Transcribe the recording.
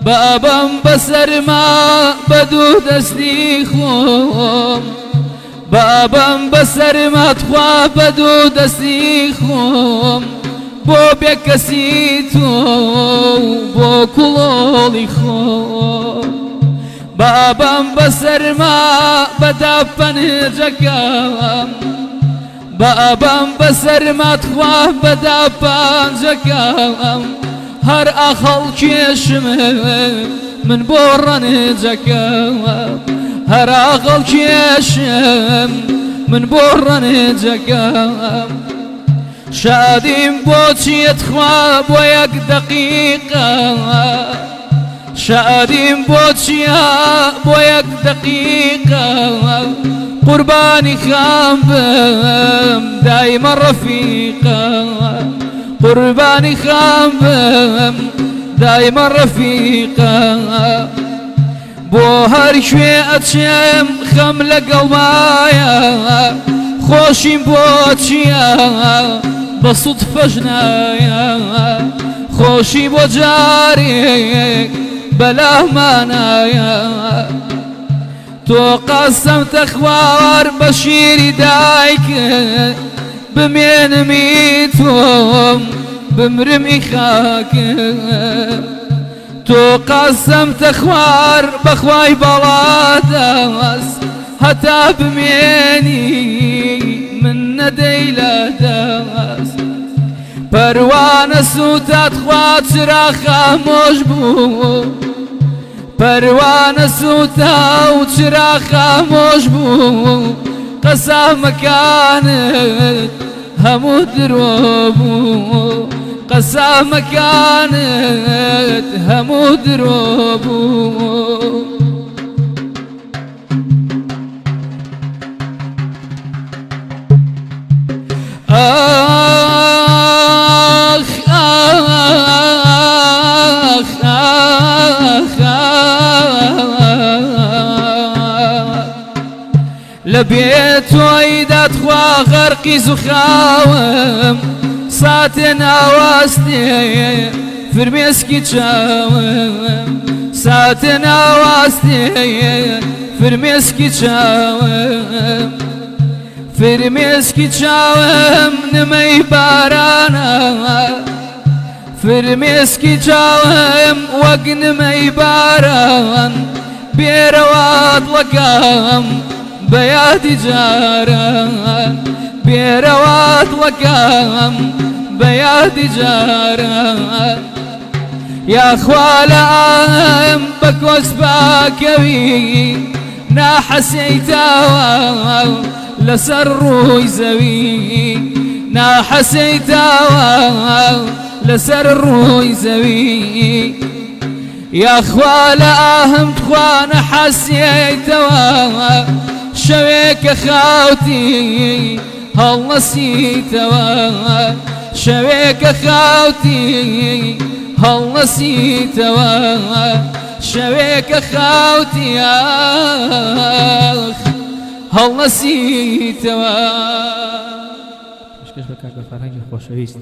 بابم بسرما بدو دستی خوم بابم بسرما تخوا بدو دستی خوم بو بکسی تو بو کلولی خوم بابم بسرما بدا پنجکم بابم بسرما تخوا بدا پنجکم هر آخال کشم من بورن جکم هر آخال کشم من بورن جکم شادیم بو چیت خواب و یک دقیقه شادیم بو چیا بو یک دقیقه قربانی خام بم دایم رفیقه قربانی خام بم دایم رفیقه بو هر شوی اچم خم لقلبایا خوشیم بو چیا بصدفه جنایا خوشی بو جاری بلا منایا تو قسم تخوار بشيري دايك بمين ميتهم بمرمي خاك تو قسم تخوار بخواي بلاداس هتا بميني من نديلا داس پروانه سوتت خواد چرا خاموش بو پروانه سوتا و چرا خاموش بو قسم کانت همو درو بو قسم کانت همو درو بو لبيت ويدات خوا غرقي زخاوم ساتنا واستي فرميسكي تشاوم ساتنا واستي فرميسكي تشاوم فرميسكي تشاوم نمي بارانا فرميسكي تشاوم وقن مي باران بيروات لقام بيادي جاران بيروات لقام بيادي جاران يا خوالام بكوس باكوي ناحسيتا لسر يزوي ناحسيتا لسر يزوي يا خوالام تخوان حسيتا شويك خاوتي هل نسيتوا شويك خاوتي هل نسيتوا شويك خاوتي هل نسيتوا مشكلش بكاك فرهنگ خوشویست